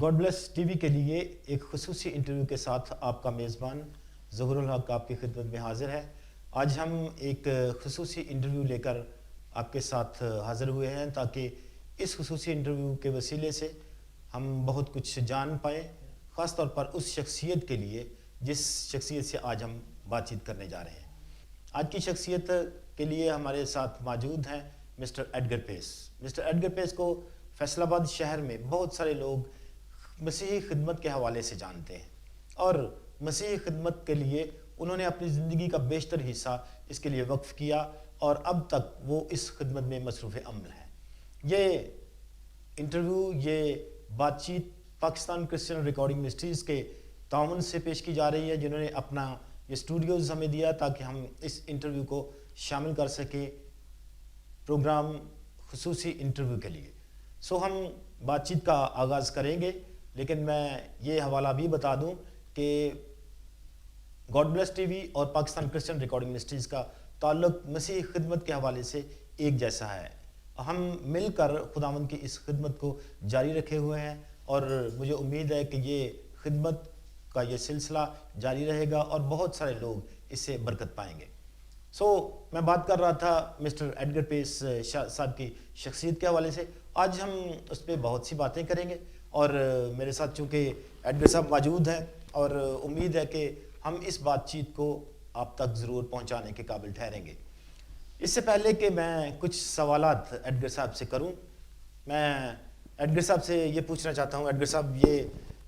God bless T V کے لیے ایک خصوصی انٹرویو کے ساتھ آپ کا میزبان ظہور الحق آپ کی خدمت میں حاضر ہے۔ آج ہم ایک خصوصی انٹرویو لے کر آپ کے ساتھ حاضر ہوئے ہیں تاکہ اس خصوصی انٹرویو کے وسیلے سے ہم بہت کچھ جان پائیں، خاص طور پر اس شخصیت کے لیے جس شخصیت سے آج ہم بات چیت کرنے جا رہے ہیں۔ آج کی شخصیت کے لیے ہمارے ساتھ موجود ہیں مسٹر ایڈگر پیس۔ مسٹر ایڈگر پیس کو فیصل آباد شہر میں بہت سارے لوگ مسیحی خدمت کے حوالے سے جانتے ہیں، اور مسیحی خدمت کے لیے انہوں نے اپنی زندگی کا بیشتر حصہ اس کے لیے وقف کیا، اور اب تک وہ اس خدمت میں مصروف عمل ہے۔ یہ انٹرویو، یہ بات چیت پاکستان کرسچن ریکارڈنگ منسٹریز کے تعاون سے پیش کی جا رہی ہے، جنہوں نے اپنا یہ اسٹوڈیوز ہمیں دیا تاکہ ہم اس انٹرویو کو شامل کر سکیں پروگرام خصوصی انٹرویو کے لیے۔ ہم بات چیت کا آغاز کریں گے، لیکن میں یہ حوالہ بھی بتا دوں کہ گاڈ بلیس ٹی وی اور پاکستان کرسچن ریکارڈنگ منسٹریز کا تعلق مسیحی خدمت کے حوالے سے ایک جیسا ہے۔ ہم مل کر خداوند کی اس خدمت کو جاری رکھے ہوئے ہیں، اور مجھے امید ہے کہ یہ خدمت کا یہ سلسلہ جاری رہے گا اور بہت سارے لوگ اس سے برکت پائیں گے۔ میں بات کر رہا تھا مسٹر ایڈگر پیس صاحب کی شخصیت کے حوالے سے۔ آج ہم اس پہ بہت سی باتیں کریں گے، اور میرے ساتھ چونکہ ایڈگر صاحب موجود ہیں، اور امید ہے کہ ہم اس بات چیت کو آپ تک ضرور پہنچانے کے قابل ٹھہریں گے۔ اس سے پہلے کہ میں کچھ سوالات ایڈگر صاحب سے کروں، میں ایڈگر صاحب سے یہ پوچھنا چاہتا ہوں۔ ایڈگر صاحب، یہ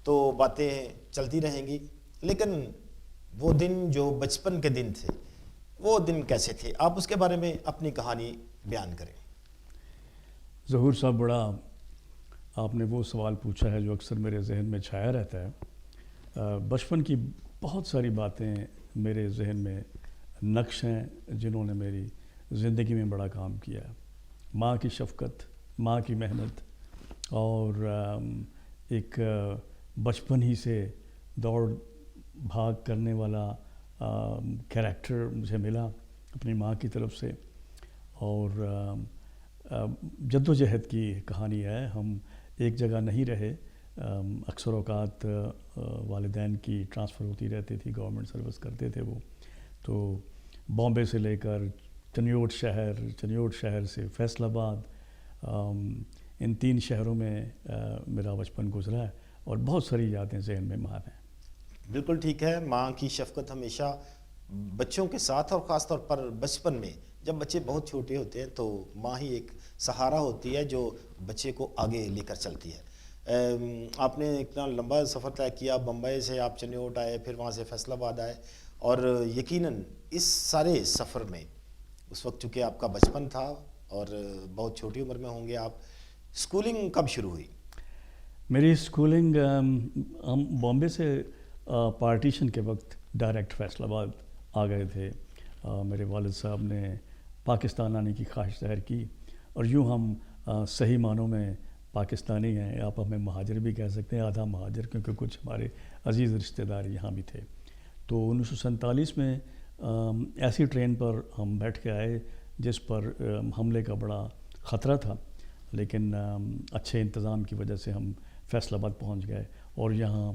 تو باتیں چلتی رہیں گی، لیکن وہ دن جو بچپن کے دن تھے، وہ دن کیسے تھے؟ آپ اس کے بارے میں اپنی کہانی بیان کریں۔ ظہور صاحب، بڑا آپ نے وہ سوال پوچھا ہے جو اکثر میرے ذہن میں چھایا رہتا ہے۔ بچپن کی بہت ساری باتیں میرے ذہن میں نقش ہیں جنہوں نے میری زندگی میں بڑا کام کیا ہے۔ ماں کی شفقت، ماں کی محنت، اور ایک بچپن ہی سے دوڑ بھاگ کرنے والا کریکٹر مجھے ملا اپنی ماں کی طرف سے، اور جد و جہد کی کہانی ہے۔ ہم ایک جگہ نہیں رہے، اکثر اوقات والدین کی ٹرانسفر ہوتی رہتی تھی، گورنمنٹ سروس کرتے تھے وہ، تو بامبے سے لے کر چنیوٹ شہر سے فیصل آباد، ان 3 شہروں میں میرا بچپن گزرا ہے، اور بہت ساری یادیں ذہن میں مار ہیں۔ بالکل ٹھیک ہے۔ ماں کی شفقت ہمیشہ بچوں کے ساتھ، اور خاص طور پر بچپن میں جب بچے بہت چھوٹے ہوتے ہیں تو ماں ہی ایک سہارا ہوتی ہے جو بچے کو آگے لے کر چلتی ہے۔ آپ نے اتنا لمبا سفر طے کیا، بمبئی سے آپ چنیوٹ آئے، پھر وہاں سے فیصل آباد آئے، اور یقیناً اس سارے سفر میں اس وقت چونکہ آپ کا بچپن تھا اور بہت چھوٹی عمر میں ہوں گے آپ، اسکولنگ کب شروع ہوئی؟ میری اسکولنگ، ہم بامبے سے پارٹیشن کے وقت ڈائریکٹ فیصل آباد آ گئے تھے۔ میرے والد صاحب نے پاکستان آنے کی خواہش ظاہر کی، اور یوں ہم صحیح معنوں میں پاکستانی ہیں، آپ ہمیں مہاجر بھی کہہ سکتے ہیں، آدھا مہاجر، کیونکہ کچھ ہمارے عزیز رشتہ دار یہاں بھی تھے۔ تو 1947 میں ایسی ٹرین پر ہم بیٹھ کے آئے جس پر حملے کا بڑا خطرہ تھا، لیکن اچھے انتظام کی وجہ سے ہم فیصل آباد پہنچ گئے، اور یہاں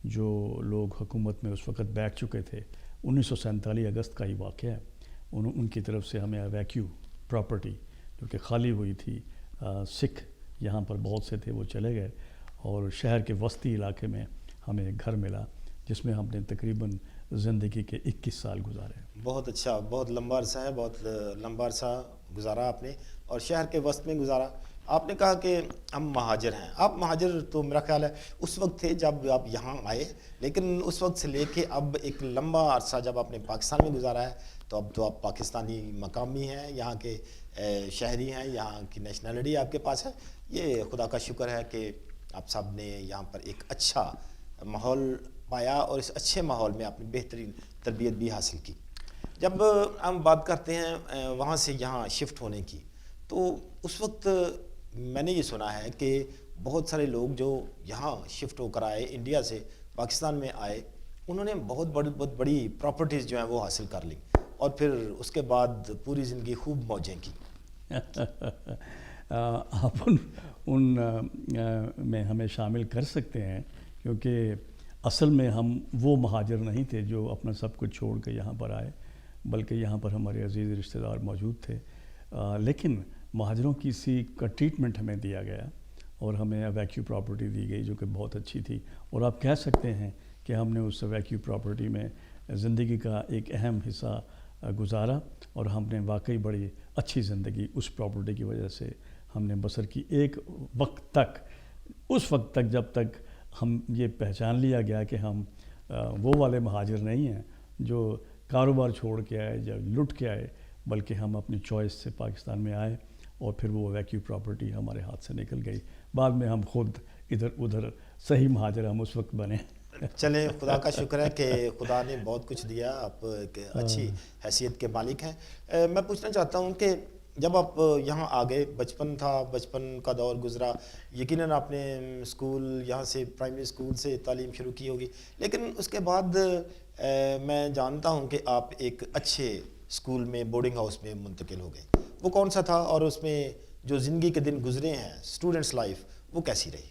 جو لوگ حکومت میں اس وقت بیٹھ چکے تھے، 1947 اگست کا ہی واقعہ ہے، ان کی طرف سے ہمیں ویکیو پراپرٹی جو کہ خالی ہوئی تھی، سکھ یہاں پر بہت سے تھے، وہ چلے گئے، اور شہر کے وسطی علاقے میں ہمیں ایک گھر ملا جس میں ہم نے تقریباً زندگی کے 21 سال گزارے۔ بہت اچھا، بہت لمبا عرصہ ہے، بہت لمبا عرصہ گزارا آپ نے، اور شہر کے وسط میں گزارا۔ آپ نے کہا کہ ہم مہاجر ہیں۔ آپ مہاجر تو میرا خیال ہے اس وقت تھے جب آپ یہاں آئے، لیکن اس وقت سے لے کے اب ایک لمبا عرصہ جب آپ نے پاکستان میں گزارا ہے تو اب تو آپ پاکستانی مقامی ہیں، یہاں کے شہری ہیں، یہاں کی نیشنلٹی آپ کے پاس ہے۔ یہ خدا کا شکر ہے کہ آپ صاحب نے یہاں پر ایک اچھا ماحول پایا، اور اس اچھے ماحول میں آپ نے بہترین تربیت بھی حاصل کی۔ جب ہم بات کرتے ہیں وہاں سے یہاں شفٹ ہونے کی، تو اس وقت میں نے یہ سنا ہے کہ بہت سارے لوگ جو یہاں شفٹ ہو کر آئے، انڈیا سے پاکستان میں آئے، انہوں نے بہت بڑی پراپرٹیز جو ہیں وہ حاصل کر لی اور پھر اس کے بعد پوری زندگی خوب موجیں کی. آپ ان میں ہمیں شامل کر سکتے ہیں کیونکہ اصل میں ہم وہ مہاجر نہیں تھے جو اپنا سب کچھ چھوڑ کے یہاں پر آئے، بلکہ یہاں پر ہمارے عزیز رشتہ دار موجود تھے. لیکن مہاجروں کی سی کا ٹریٹمنٹ ہمیں دیا گیا اور ہمیں ویکیو پراپرٹی دی گئی جو کہ بہت اچھی تھی، اور آپ کہہ سکتے ہیں کہ ہم نے اس ویکیو پراپرٹی میں زندگی کا ایک اہم حصہ گزارا اور ہم نے واقعی بڑی اچھی زندگی اس پراپرٹی کی وجہ سے ہم نے بسر کی. ایک وقت تک، اس وقت تک جب تک ہم یہ پہچان لیا گیا کہ ہم وہ والے مہاجر نہیں ہیں جو کاروبار چھوڑ کے آئے یا لٹ کے آئے، بلکہ ہم اپنی چوائس سے پاکستان میں آئے اور پھر وہ ویکیو پراپرٹی ہمارے ہاتھ سے نکل گئی. بعد میں ہم خود ادھر ادھر صحیح مہاجر ہم اس وقت بنے. چلیں، خدا کا شکر ہے کہ خدا نے بہت کچھ دیا، آپ ایک اچھی حیثیت کے مالک ہیں. میں پوچھنا چاہتا ہوں کہ جب آپ یہاں آ گئے، بچپن تھا، بچپن کا دور گزرا، یقیناً آپ نے اسکول یہاں سے پرائمری اسکول سے تعلیم شروع کی ہوگی، لیکن اس کے بعد میں جانتا ہوں کہ آپ ایک اچھے اسکول میں بورڈنگ ہاؤس میں منتقل ہو گئے. وہ کون سا تھا اور اس میں جو زندگی کے دن گزرے ہیں، اسٹوڈنٹس لائف، وہ کیسی رہی؟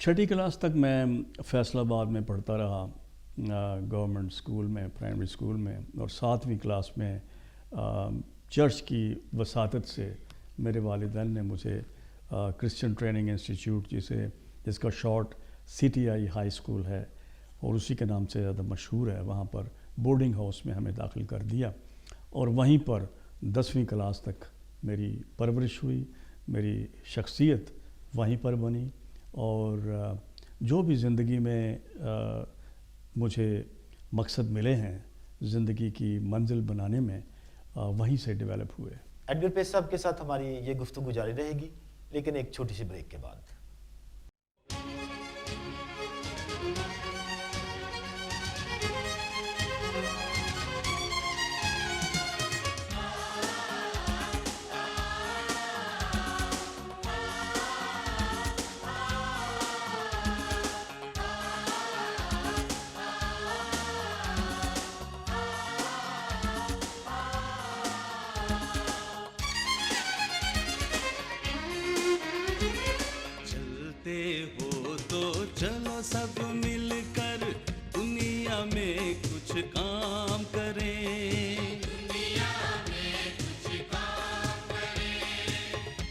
چھٹی کلاس تک میں فیصل آباد میں پڑھتا رہا گورنمنٹ اسکول میں، پرائمری اسکول میں، اور 7ویں کلاس میں چرچ کی وساطت سے میرے والدین نے مجھے کرسچن ٹریننگ انسٹیٹیوٹ جس کا شارٹ CTI ہائی اسکول ہے اور اسی کے نام سے زیادہ مشہور ہے، وہاں پر بورڈنگ ہاؤس میں ہمیں داخل کر دیا اور وہیں پر 10ویں کلاس تک میری پرورش ہوئی. میری شخصیت وہیں پر بنی اور جو بھی زندگی میں مجھے مقصد ملے ہیں زندگی کی منزل بنانے میں، وہیں سے ڈیولپ ہوئے. ایڈگر پیس صاحب کے ساتھ ہماری یہ گفتگو جاری رہے گی، لیکن ایک چھوٹی سی بریک کے بعد. ہو تو چلو سب مل کر دنیا میں کچھ کام کریں، دنیا میں کچھ کام کریں،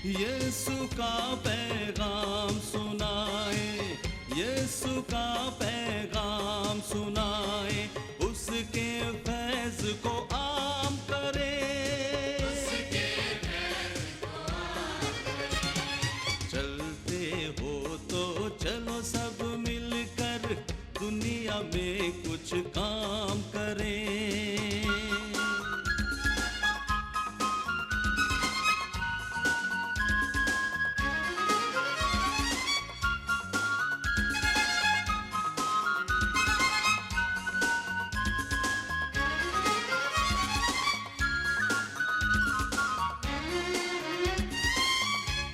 یسوع کا پیغام سنائیں، یسوع کا پیغام سنائیں، اس کے فیض کو عام کریں، اس کے فیض کو عام کریں. چلتے ہو تو چلو سب مل کر دنیا میں کچھ کام کریں.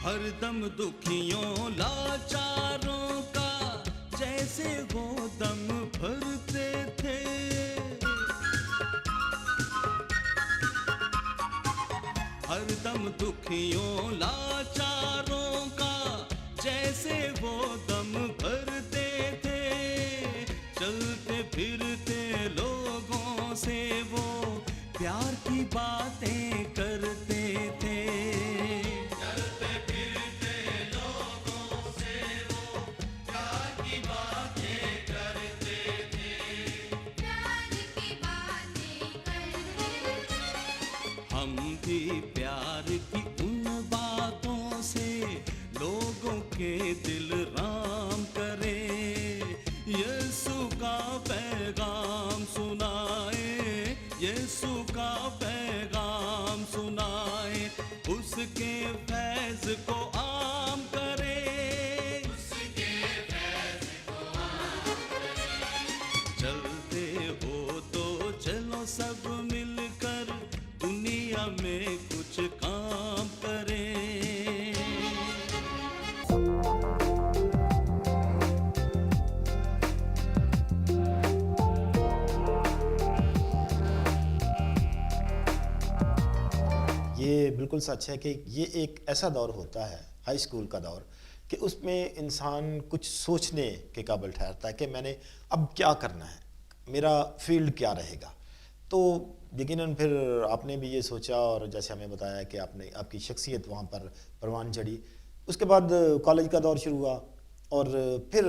ہر دم دکھیوں لاچاروں کا جیسے وہ دم بھرتے تھے، ہر دم دکھیوں لاچاروں کا جیسے وہ دم بھرتے تھے، چلتے پھرتے لوگوں سے وہ پیار کی باتیں کرتے تھے، ہم بھی پیار کی ان باتوں سے لوگوں کے دل رام کریں، یسوع کا پیغام سنائیں، یسوع کا پیغام سنائیں، اس کے فیض کو عام کریں، اس کے فیض کو عام کریں. چلتے ہو تو چلو سب مل کر دنیا میں کچھ کام کریں. یہ بالکل سچ ہے کہ یہ ایک ایسا دور ہوتا ہے ہائی اسکول کا دور کہ اس میں انسان کچھ سوچنے کے قابل ٹھہرتا ہے کہ میں نے اب کیا کرنا ہے، میرا فیلڈ کیا رہے گا. تو یقیناً پھر آپ نے بھی یہ سوچا اور جیسے ہمیں بتایا کہ آپ کی شخصیت وہاں پر پروان چڑھی. اس کے بعد کالج کا دور شروع ہوا اور پھر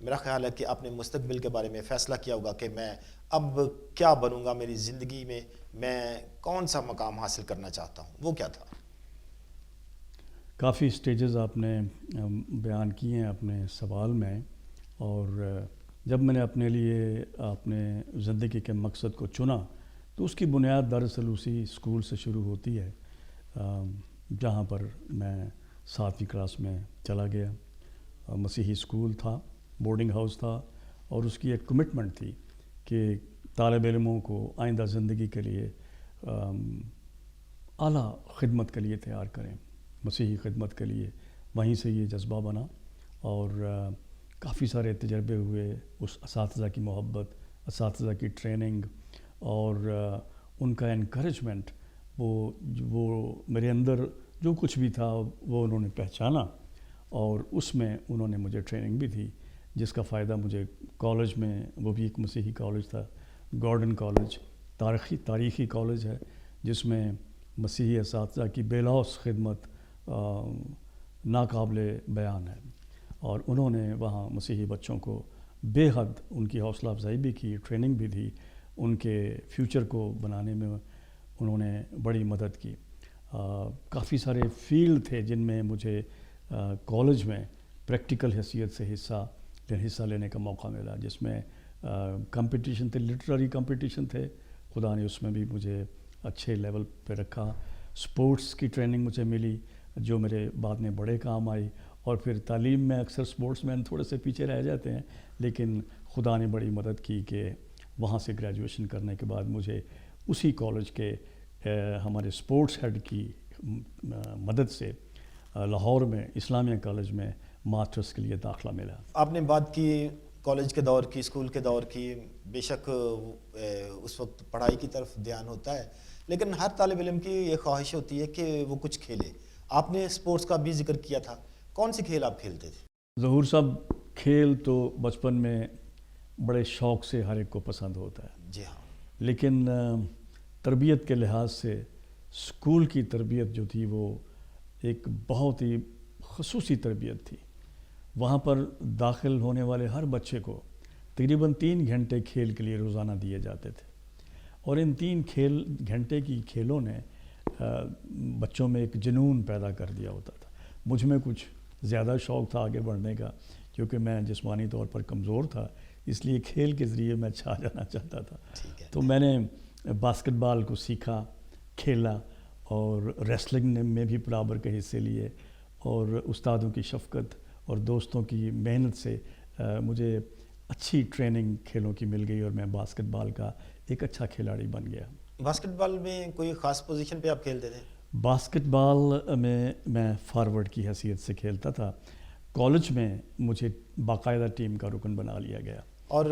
میرا خیال ہے کہ آپ نے مستقبل کے بارے میں فیصلہ کیا ہوگا کہ میں اب کیا بنوں گا میری زندگی میں کون سا مقام حاصل کرنا چاہتا ہوں. وہ کیا تھا؟ کافی سٹیجز آپ نے بیان کیے ہیں اپنے سوال میں، اور جب میں نے اپنے لیے اپنے زندگی کے مقصد کو چنا تو اس کی بنیاد دراصل اسی اسکول سے شروع ہوتی ہے جہاں پر میں 7ویں کلاس میں چلا گیا. مسیحی اسکول تھا، بورڈنگ ہاؤس تھا، اور اس کی ایک کمٹمنٹ تھی کہ طالب علموں کو آئندہ زندگی کے لیے اعلیٰ خدمت کے لیے تیار کریں، مسیحی خدمت کے لیے. وہیں سے یہ جذبہ بنا اور کافی سارے تجربے ہوئے. اس اساتذہ کی محبت، اساتذہ کی ٹریننگ اور ان کا انکریجمنٹ، وہ میرے اندر جو کچھ بھی تھا وہ انہوں نے پہچانا، اور اس میں انہوں نے مجھے ٹریننگ بھی دی جس کا فائدہ مجھے کالج میں، وہ بھی ایک مسیحی کالج تھا، گارڈن کالج، تاریخی کالج ہے جس میں مسیحی اساتذہ کی بے لوث خدمت ناقابل بیان ہے. اور انہوں نے وہاں مسیحی بچوں کو بے حد ان کی حوصلہ افزائی بھی کی، ٹریننگ بھی دی، ان کے فیوچر کو بنانے میں انہوں نے بڑی مدد کی. کافی سارے فیلڈ تھے جن میں مجھے کالج میں پریکٹیکل حیثیت سے حصہ لینے کا موقع ملا، جس میں کمپٹیشن تھے، لٹریری کمپٹیشن تھے. خدا نے اس میں بھی مجھے اچھے لیول پہ رکھا. سپورٹس کی ٹریننگ مجھے ملی جو میرے بعد میں بڑے کام آئی. اور پھر تعلیم میں اکثر سپورٹس مین تھوڑے سے پیچھے رہ جاتے ہیں، لیکن خدا نے بڑی مدد کی کہ وہاں سے گریجویشن کرنے کے بعد مجھے اسی کالج کے ہمارے سپورٹس ہیڈ کی مدد سے لاہور میں اسلامیہ کالج میں ماسٹرز کے لیے داخلہ ملا. آپ نے بات کی کالج کے دور کی، اسکول کے دور کی. بے شک اس وقت پڑھائی کی طرف دھیان ہوتا ہے، لیکن ہر طالب علم کی یہ خواہش ہوتی ہے کہ وہ کچھ کھیلے. آپ نے سپورٹس کا بھی ذکر کیا تھا، کون سے کھیل آپ کھیلتے تھے؟ ظہور صاحب، کھیل تو بچپن میں بڑے شوق سے ہر ایک کو پسند ہوتا ہے. جی ہاں. لیکن تربیت کے لحاظ سے اسکول کی تربیت جو تھی وہ ایک بہت ہی خصوصی تربیت تھی. وہاں پر داخل ہونے والے ہر بچے کو تقریباً 3 گھنٹے کھیل کے لیے روزانہ دیے جاتے تھے، اور ان 3 گھنٹے کی کھیلوں نے بچوں میں ایک جنون پیدا کر دیا ہوتا تھا. مجھ میں کچھ زیادہ شوق تھا آگے بڑھنے کا، کیونکہ میں جسمانی طور پر کمزور تھا، اس لیے کھیل کے ذریعے میں چھا جانا چاہتا تھا. تو میں نے باسکٹ بال کو سیکھا، کھیلا، اور ریسلنگ میں بھی برابر کے حصے لیے، اور استادوں کی شفقت اور دوستوں کی محنت سے مجھے اچھی ٹریننگ کھیلوں کی مل گئی، اور میں باسکٹ بال کا ایک اچھا کھلاڑی بن گیا. باسکٹ بال میں کوئی خاص پوزیشن پہ آپ کھیلتے تھے؟ باسکٹ بال میں فارورڈ کی حیثیت سے کھیلتا تھا. کالج میں مجھے باقاعدہ ٹیم کا رکن بنا لیا گیا. اور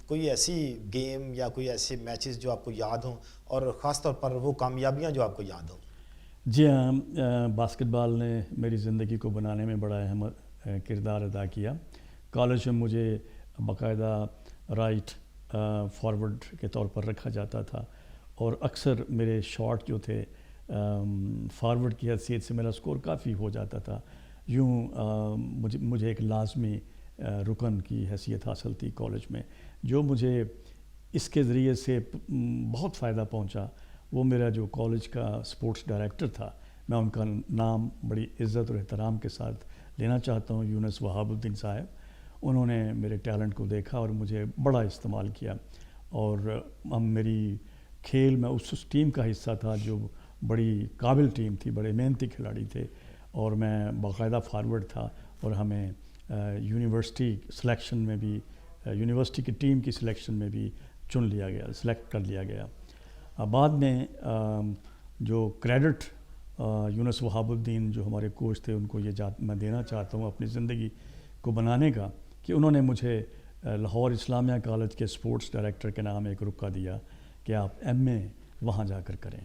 کوئی ایسی گیم یا کوئی ایسے میچز جو آپ کو یاد ہوں، اور خاص طور پر وہ کامیابیاں جو آپ کو یاد ہوں؟ جی ہاں، باسکٹ بال نے میری زندگی کو بنانے میں بڑا اہم کردار ادا کیا. کالج میں مجھے باقاعدہ رائٹ فارورڈ کے طور پر رکھا جاتا تھا، اور اکثر میرے شاٹ جو تھے فارورڈ کی حیثیت سے میرا سکور کافی ہو جاتا تھا. یوں مجھے ایک لازمی رکن کی حیثیت حاصل تھی کالج میں. جو مجھے اس کے ذریعے سے بہت فائدہ پہنچا وہ میرا جو کالج کا سپورٹس ڈائریکٹر تھا، میں ان کا نام بڑی عزت اور احترام کے ساتھ لینا چاہتا ہوں، یونس وہاب الدین صاحب. انہوں نے میرے ٹیلنٹ کو دیکھا اور مجھے بڑا استعمال کیا، اور میری کھیل میں اس ٹیم کا حصہ تھا جو بڑی قابل ٹیم تھی، بڑے محنتی کھلاڑی تھے، اور میں باقاعدہ فارورڈ تھا. اور ہمیں یونیورسٹی سلیکشن میں بھی، یونیورسٹی کی ٹیم کی سلیکشن میں بھی چن لیا گیا، سلیکٹ کر لیا گیا. بعد میں جو کریڈٹ یونس وہاب الدین جو ہمارے کوچ تھے ان کو یہ میں دینا چاہتا ہوں اپنی زندگی کو بنانے کا، کہ انہوں نے مجھے لاہور اسلامیہ کالج کے سپورٹس ڈائریکٹر کے نام ایک رکا دیا کہ آپ ایم اے وہاں جا کر کریں.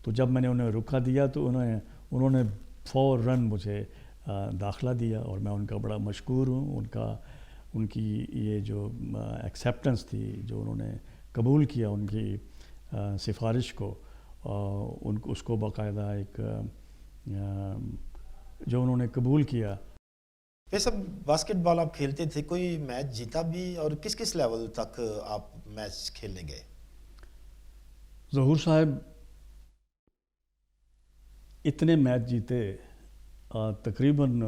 تو جب میں نے انہیں رکھا دیا تو انہوں نے فوراً مجھے داخلہ دیا اور میں ان کا بڑا مشکور ہوں. ان کی یہ جو ایکسیپٹنس تھی، جو انہوں نے قبول کیا ان کی سفارش کو، اس کو باقاعدہ ایک جو انہوں نے قبول کیا. ویسے باسکٹ بال آپ کھیلتے تھے، کوئی میچ جیتا بھی، اور کس کس لیول تک آپ میچ کھیلنے گئے؟ ظہور صاحب اتنے میچ جیتے، تقریباً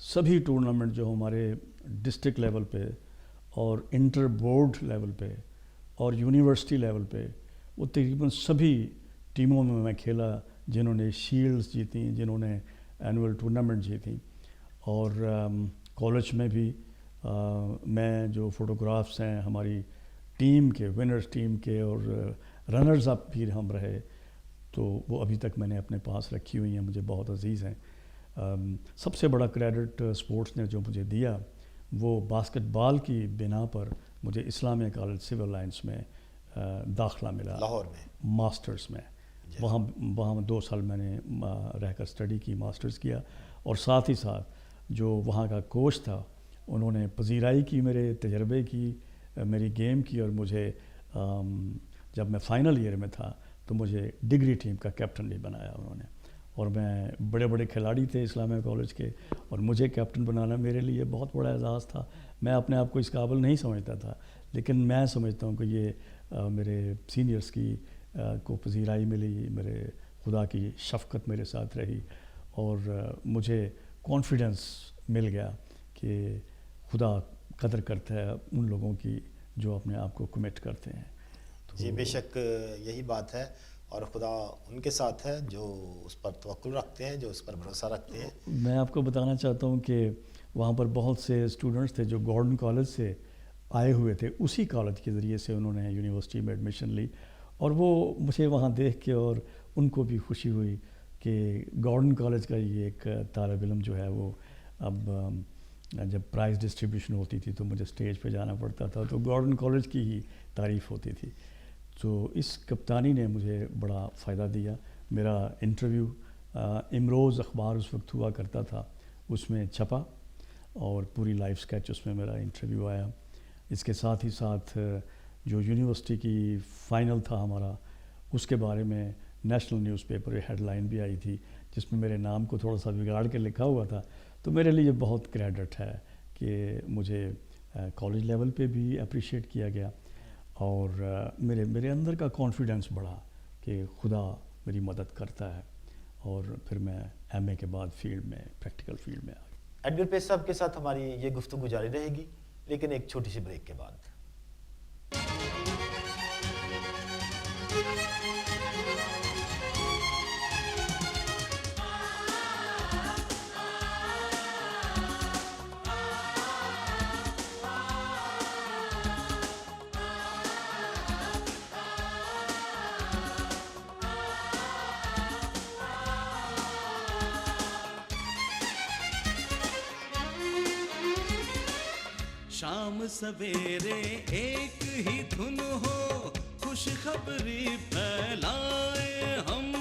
سبھی ٹورنامنٹ جو ہمارے ڈسٹرکٹ لیول پہ اور انٹر بورڈ لیول پہ اور یونیورسٹی لیول پہ، وہ تقریباً سبھی ٹیموں میں کھیلا جنہوں نے شیلڈز جیتی، جنہوں نے اینول ٹورنامنٹ جیتی. اور کالج میں بھی میں جو فوٹوگرافس ہیں ہماری ٹیم کے، ونرز ٹیم کے اور رنرز اپ بھی ہم رہے، تو وہ ابھی تک میں نے اپنے پاس رکھی ہوئی ہیں، مجھے بہت عزیز ہیں. سب سے بڑا کریڈٹ اسپورٹس نے جو مجھے دیا وہ باسکٹ بال کی بنا پر مجھے اسلامیہ کالج سول لائنس میں داخلہ ملا، لاہور میں ماسٹرز میں. وہاں 2 سال میں نے رہ کر اسٹڈی کی، ماسٹرز کیا. اور ساتھ ہی ساتھ جو وہاں کا کوچ تھا انہوں نے پذیرائی کی میرے تجربے کی، میری گیم کی، اور مجھے جب میں فائنل ایئر میں تھا تو مجھے ڈگری ٹیم کا کیپٹن بھی بنایا انہوں نے. اور میں بڑے بڑے کھلاڑی تھے اسلامیہ کالج کے، اور مجھے کیپٹن بنانا میرے لیے بہت بڑا اعزاز تھا. میں اپنے آپ کو اس قابل نہیں سمجھتا تھا، لیکن میں سمجھتا ہوں کہ یہ میرے سینئرز کی کو پذیرائی ملی، میرے خدا کی شفقت میرے ساتھ رہی، اور مجھے کانفیڈنس مل گیا کہ خدا قدر کرتا ہے ان لوگوں کی جو اپنے آپ کو کمٹ کرتے ہیں. جی بے شک یہی بات ہے، اور خدا ان کے ساتھ ہے جو اس پر توکل رکھتے ہیں، جو اس پر بھروسہ رکھتے ہیں. میں آپ کو بتانا چاہتا ہوں کہ وہاں پر بہت سے اسٹوڈنٹس تھے جو گورڈن کالج سے آئے ہوئے تھے، اسی کالج کے ذریعے سے انہوں نے یونیورسٹی میں ایڈمیشن لی، اور وہ مجھے وہاں دیکھ کے اور ان کو بھی خوشی ہوئی کہ گورڈن کالج کا یہ ایک طالب علم جو ہے وہ اب جب پرائز ڈسٹریبیوشن ہوتی تھی تو مجھے اسٹیج پہ جانا پڑتا تھا تو گورڈن کالج کی ہی تعریف ہوتی تھی. تو اس کپتانی نے مجھے بڑا فائدہ دیا. میرا انٹرویو امروز اخبار اس وقت ہوا کرتا تھا، اس میں چھپا، اور پوری لائف سکیچ اس میں میرا انٹرویو آیا. اس کے ساتھ ہی ساتھ جو یونیورسٹی کی فائنل تھا ہمارا، اس کے بارے میں national newspaper headline بھی آئی تھی جس میں میرے نام کو تھوڑا سا بگاڑ کے لکھا ہوا تھا. تو میرے لیے بہت کریڈٹ ہے کہ مجھے کالج لیول پہ بھی اپریشیٹ کیا گیا، اور میرے اندر کا کانفیڈنس بڑھا کہ خدا میری مدد کرتا ہے. اور پھر میں ایم اے کے بعد فیلڈ میں، پریکٹیکل فیلڈ میں آ گیا. ایڈگر پیس صاحب کے ساتھ ہماری یہ گفتگو جاری رہے گی، لیکن ایک چھوٹی سی بریک کے بعد. شام سویرے ایک ہی دھن ہو، خوشخبری پھیلائے ہم.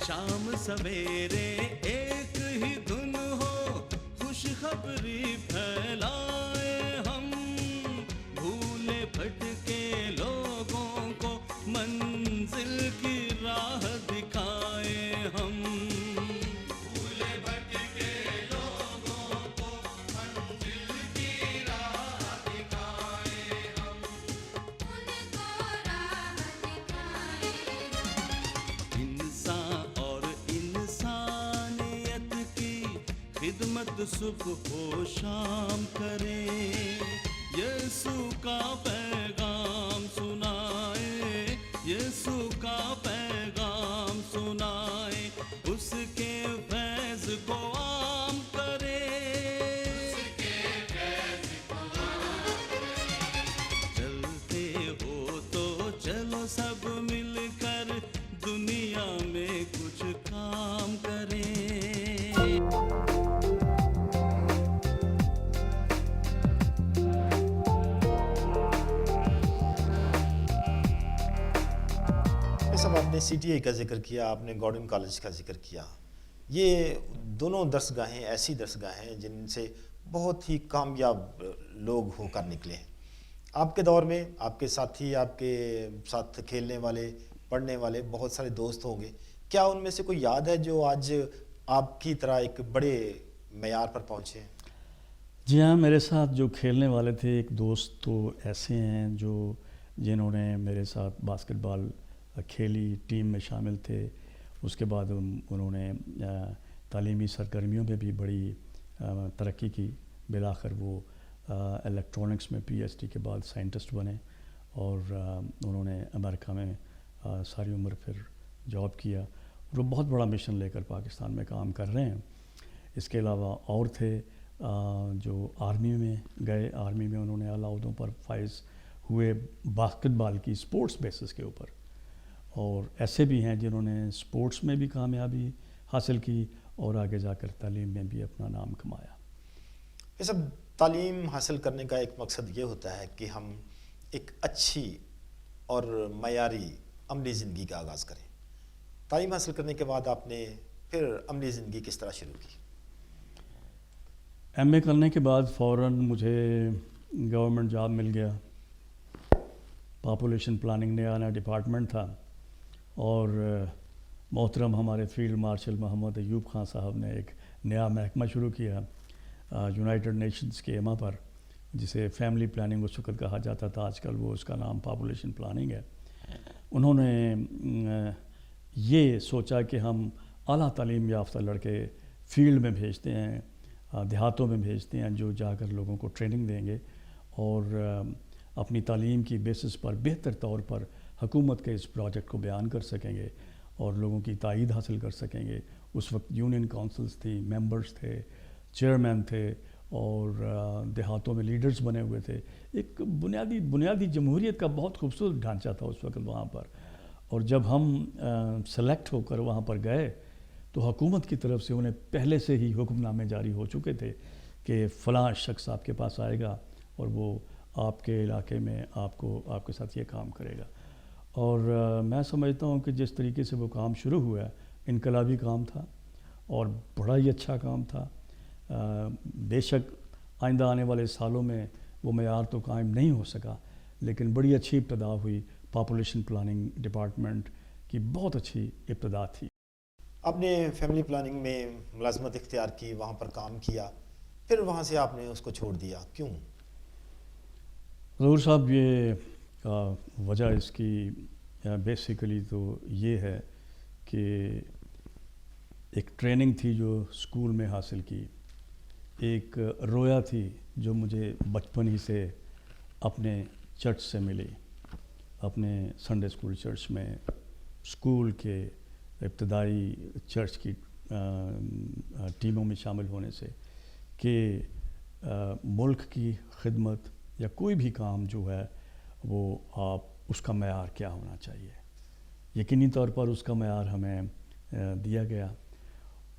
شام سویرے ایک ہی دھن ہو، خوشخبری پھیلائے ہم. بھولے بھٹکے لوگوں کو منزل کی راہ دکھائے ہم. خدمت صبح و شام کرے، یسوع کا پیغام سنائے، یسوع کا پیغام سنائے، اس کے فیض کو عام کرے. چلتے ہو تو چلو سب مل کر دنیا میں کچھ کام کریں. آپ نے سی ٹی آئی کا ذکر کیا، آپ نے گورڈن کالج کا ذکر کیا. یہ دونوں درسگاہیں ایسی درسگاہیں ہیں جن سے بہت ہی کامیاب لوگ ہو کر نکلے ہیں. آپ کے دور میں آپ کے ساتھی، آپ کے ساتھ کھیلنے والے، پڑھنے والے بہت سارے دوست ہوں گے. کیا ان میں سے کوئی یاد ہے جو آج آپ کی طرح ایک بڑے معیار پر پہنچے ہیں؟ جی ہاں، میرے ساتھ جو کھیلنے والے تھے، ایک دوست تو ایسے ہیں جنہوں نے میرے ساتھ باسکٹ بال کھیلی، ٹیم میں شامل تھے. اس کے بعد انہوں نے تعلیمی سرگرمیوں میں بھی بڑی ترقی کی. بالآخر وہ الیکٹرانکس میں پی ایچ ڈی کے بعد سائنٹسٹ بنے اور انہوں نے امریکہ میں ساری عمر پھر جاب کیا اور وہ بہت بڑا مشن لے کر پاکستان میں کام کر رہے ہیں. اس کے علاوہ اور تھے جو آرمی میں گئے، آرمی میں انہوں نے اعلیٰ عہدوں پر فائز ہوئے باسکٹ بال کی اسپورٹس بیسس کے اوپر. اور ایسے بھی ہیں جنہوں نے اسپورٹس میں بھی کامیابی حاصل کی اور آگے جا کر تعلیم میں بھی اپنا نام کمایا. یہ سب تعلیم حاصل کرنے کا ایک مقصد یہ ہوتا ہے کہ ہم ایک اچھی اور معیاری عملی زندگی کا آغاز کریں. تعلیم حاصل کرنے کے بعد آپ نے پھر عملی زندگی کس طرح شروع کی؟ ایم اے کرنے کے بعد فوراً مجھے گورنمنٹ جاب مل گیا. پاپولیشن پلاننگ نیا ڈپارٹمنٹ تھا اور محترم ہمارے فیلڈ مارشل محمد ایوب خان صاحب نے ایک نیا محکمہ شروع کیا یونائٹڈ نیشنز کے ایما پر، جسے فیملی پلاننگ اس وقت کہا جاتا تھا. آج کل وہ اس کا نام پاپولیشن پلاننگ ہے. انہوں نے یہ سوچا کہ ہم اعلیٰ تعلیم یافتہ لڑکے فیلڈ میں بھیجتے ہیں، دیہاتوں میں بھیجتے ہیں، جو جا کر لوگوں کو ٹریننگ دیں گے اور اپنی تعلیم کی بیسس پر بہتر طور پر حکومت کے اس پروجیکٹ کو بیان کر سکیں گے اور لوگوں کی تائید حاصل کر سکیں گے. اس وقت یونین کونسلز تھیں، ممبرز تھے، چیئرمین تھے اور دیہاتوں میں لیڈرز بنے ہوئے تھے. ایک بنیادی جمہوریت کا بہت خوبصورت ڈھانچہ تھا اس وقت وہاں پر. اور جب ہم سلیکٹ ہو کر وہاں پر گئے تو حکومت کی طرف سے انہیں پہلے سے ہی حکم نامے جاری ہو چکے تھے کہ فلاں شخص آپ کے پاس آئے گا اور وہ آپ کے علاقے میں آپ کے ساتھ یہ کام کرے گا. اور میں سمجھتا ہوں کہ جس طریقے سے وہ کام شروع ہوا ہے، انقلابی کام تھا اور بڑا ہی اچھا کام تھا. بے شک آئندہ آنے والے سالوں میں وہ معیار تو قائم نہیں ہو سکا، لیکن بڑی اچھی ابتدا ہوئی. پاپولیشن پلاننگ ڈپارٹمنٹ کی بہت اچھی ابتدا تھی. آپ نے فیملی پلاننگ میں ملازمت اختیار کی، وہاں پر کام کیا، پھر وہاں سے آپ نے اس کو چھوڑ دیا، کیوں؟ ظہور صاحب، یہ وجہ اس کی بیسیکلی تو یہ ہے کہ ایک ٹریننگ تھی جو اسکول میں حاصل کی، ایک رویا تھی جو مجھے بچپن ہی سے اپنے چرچ سے ملی، اپنے سنڈے اسکول چرچ میں، اسکول کے ابتدائی چرچ کی ٹیموں میں شامل ہونے سے، کہ ملک کی خدمت یا کوئی بھی کام جو ہے وہ اس کا معیار کیا ہونا چاہیے. یقینی طور پر اس کا معیار ہمیں دیا گیا.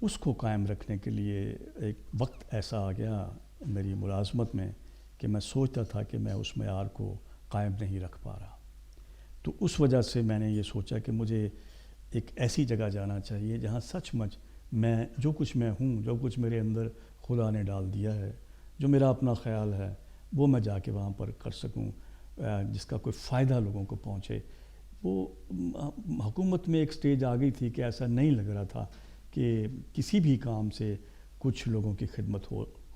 اس کو قائم رکھنے کے لیے ایک وقت ایسا آ گیا میری ملازمت میں کہ میں سوچتا تھا کہ میں اس معیار کو قائم نہیں رکھ پا رہا. تو اس وجہ سے میں نے یہ سوچا کہ مجھے ایک ایسی جگہ جانا چاہیے جہاں سچ مچ میں جو کچھ میں ہوں، جو کچھ میرے اندر خدا نے ڈال دیا ہے، جو میرا اپنا خیال ہے، وہ میں جا کے وہاں پر کر سکوں، جس کا کوئی فائدہ لوگوں کو پہنچے. وہ حکومت میں ایک سٹیج آ گئی تھی کہ ایسا نہیں لگ رہا تھا کہ کسی بھی کام سے کچھ لوگوں کی خدمت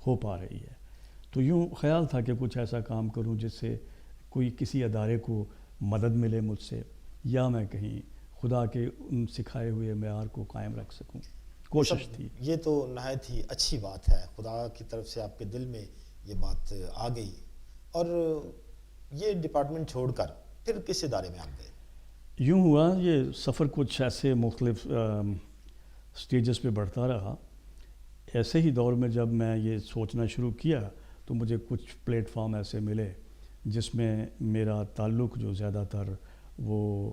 ہو پا رہی ہے. تو یوں خیال تھا کہ کچھ ایسا کام کروں جس سے کوئی کسی ادارے کو مدد ملے مجھ سے، یا میں کہیں خدا کے ان سکھائے ہوئے معیار کو قائم رکھ سکوں. کوشش تھی. یہ تو نہایت ہی اچھی بات ہے، خدا کی طرف سے آپ کے دل میں یہ بات آ گئی. اور یہ ڈپارٹمنٹ چھوڑ کر پھر کس ادارے میں آپ گئے؟ یوں ہوا، یہ سفر کچھ ایسے مختلف سٹیجز پہ بڑھتا رہا. ایسے ہی دور میں جب میں یہ سوچنا شروع کیا تو مجھے کچھ پلیٹ فارم ایسے ملے جس میں میرا تعلق جو زیادہ تر وہ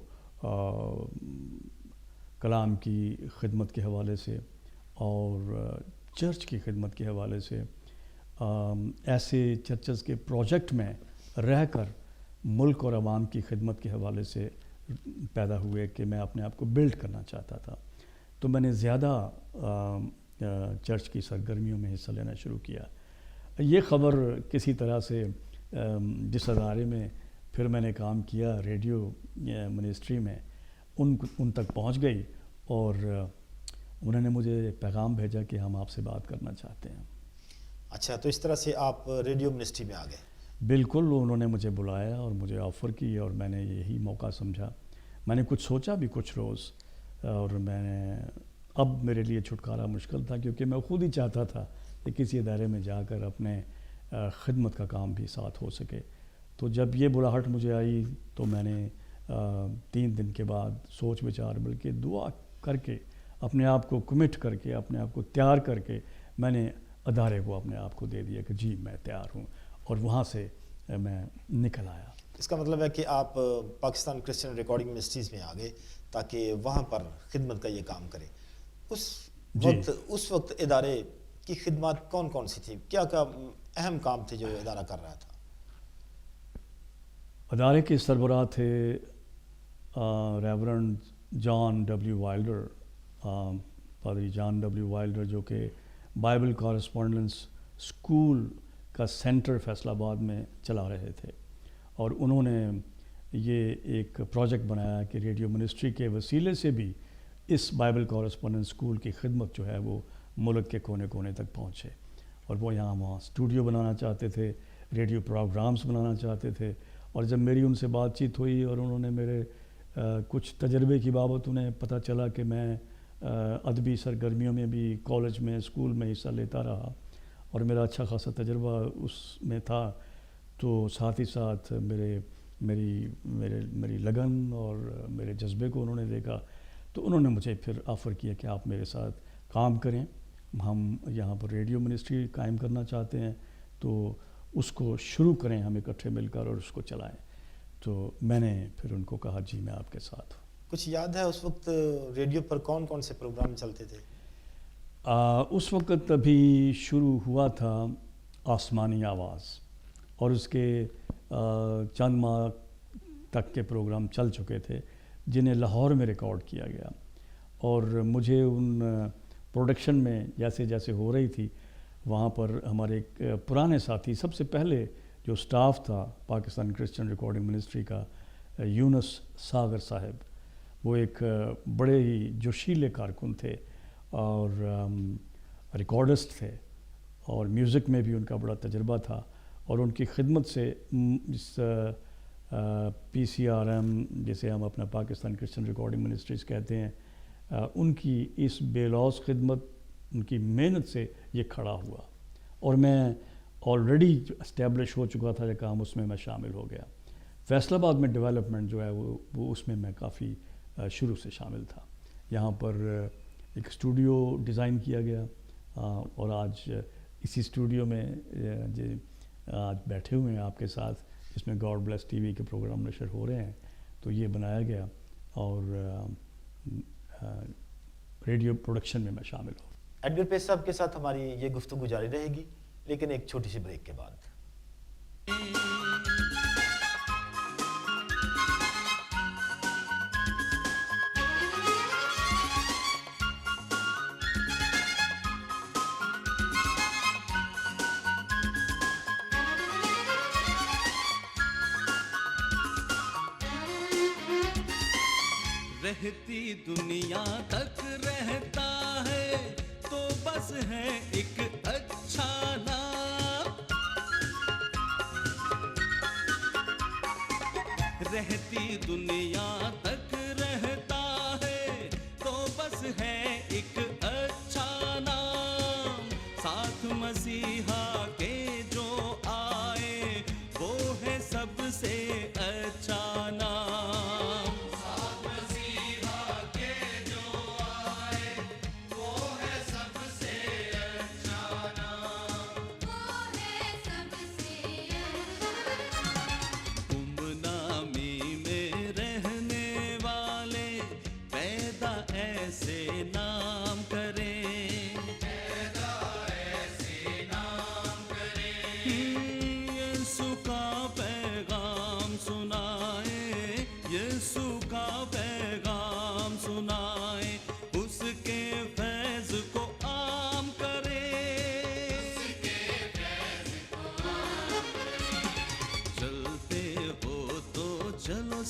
کلام کی خدمت کے حوالے سے اور چرچ کی خدمت کے حوالے سے، ایسے چرچز کے پروجیکٹ میں رہ کر ملک اور عوام کی خدمت کے حوالے سے پیدا ہوئے کہ میں اپنے آپ کو بلڈ کرنا چاہتا تھا، تو میں نے زیادہ چرچ کی سرگرمیوں میں حصہ لینا شروع کیا۔ یہ خبر کسی طرح سے جس ادارے میں پھر میں نے کام کیا، ریڈیو منسٹری میں، ان تک پہنچ گئی، اور انہوں نے مجھے پیغام بھیجا کہ ہم آپ سے بات کرنا چاہتے ہیں۔ اچھا، تو اس طرح سے آپ ریڈیو منسٹری میں آ گئے؟ بالکل، انہوں نے مجھے بلایا اور مجھے آفر کی، اور میں نے یہی موقع سمجھا۔ میں نے کچھ سوچا بھی کچھ روز، اور میں نے اب میرے لیے چھٹکارا مشکل تھا، کیونکہ میں خود ہی چاہتا تھا کہ کسی ادارے میں جا کر اپنے خدمت کا کام بھی ساتھ ہو سکے۔ تو جب یہ بلاہٹ مجھے آئی تو میں نے 3 دن کے بعد سوچ بچار بلکہ دعا کر کے، اپنے آپ کو کمٹ کر کے، اپنے آپ کو تیار کر کے، میں نے ادارے کو اپنے آپ کو دے دیا کہ جی میں تیار ہوں، اور وہاں سے میں نکل آیا۔ اس کا مطلب ہے کہ آپ پاکستان کرسچن ریکارڈنگ منسٹریز میں آ گئے تاکہ وہاں پر خدمت کا یہ کام کریں۔ اس وقت ادارے کی خدمات کون کون سی تھی؟ کیا اہم کام تھے جو ادارہ کر رہا تھا؟ ادارے کے سربراہ تھے ریورنڈ جان ڈبلیو وائلڈر، پادری جان ڈبلیو وائلڈر، جو کہ بائبل کورسپونڈنس اسکول کا سینٹر فیصل آباد میں چلا رہے تھے، اور انہوں نے یہ ایک پروجیکٹ بنایا کہ ریڈیو منسٹری کے وسیلے سے بھی اس بائبل کورسپونڈنس اسکول کی خدمت جو ہے وہ ملک کے کونے کونے تک پہنچے، اور وہ وہاں اسٹوڈیو بنانا چاہتے تھے، ریڈیو پروگرامز بنانا چاہتے تھے۔ اور جب میری ان سے بات چیت ہوئی اور انہوں نے میرے کچھ تجربے کی بابت انہیں پتہ چلا کہ میں ادبی سرگرمیوں میں بھی کالج میں، اسکول میں حصہ لیتا رہا، اور میرا اچھا خاصا تجربہ اس میں تھا، تو ساتھ ہی ساتھ میری لگن اور میرے جذبے کو انہوں نے دیکھا، تو انہوں نے مجھے پھر آفر کیا کہ آپ میرے ساتھ کام کریں، ہم یہاں پر ریڈیو منسٹری قائم کرنا چاہتے ہیں، تو اس کو شروع کریں ہم اکٹھے مل کر اور اس کو چلائیں۔ تو میں نے پھر ان کو کہا جی میں آپ کے ساتھ ہوں۔ کچھ یاد ہے اس وقت ریڈیو پر کون کون سے پروگرام چلتے تھے؟ اس وقت ابھی شروع ہوا تھا آسمانی آواز، اور اس کے چند ماہ تک کے پروگرام چل چکے تھے جنہیں لاہور میں ریکارڈ کیا گیا، اور مجھے ان پروڈکشن میں جیسے جیسے ہو رہی تھی وہاں پر ہمارے ایک پرانے ساتھی، سب سے پہلے جو سٹاف تھا پاکستان کرسچن ریکارڈنگ منسٹری کا، یونس ساگر صاحب، وہ ایک بڑے ہی جوشیلے کارکن تھے اور ریکارڈسٹ تھے، اور میوزک میں بھی ان کا بڑا تجربہ تھا، اور ان کی خدمت سے اس PCRM جسے ہم اپنا پاکستان کرسچن ریکارڈنگ منسٹریز کہتے ہیں، ان کی اس بے لوث خدمت، ان کی محنت سے یہ کھڑا ہوا، اور میں آلریڈی اسٹیبلش ہو چکا تھا یہ کام، اس میں میں شامل ہو گیا۔ فیصل آباد میں ڈیولپمنٹ جو ہے وہ اس میں کافی شروع سے شامل تھا۔ یہاں پر ایک اسٹوڈیو ڈیزائن کیا گیا، اور آج اسی اسٹوڈیو میں آج بیٹھے ہوئے ہیں آپ کے ساتھ، جس میں گاڈ بلیس TV کے پروگرام نشر ہو رہے ہیں، تو یہ بنایا گیا، اور ریڈیو پروڈکشن میں شامل ہوں۔ ایڈگر پیس صاحب کے ساتھ ہماری یہ گفتگو جاری رہے گی، لیکن ایک چھوٹی سی بریک کے بعد۔ رہتی دنیا تک رہتا ہے تو بس ہے ایک اچھا نام، رہتی دنیا تک رہتا ہے تو بس ہے ایک اچھا نام، ساتھ مسیحا کے جو آئے وہ ہے سب سے اچھا نام، یسوع کا پیغام سنائے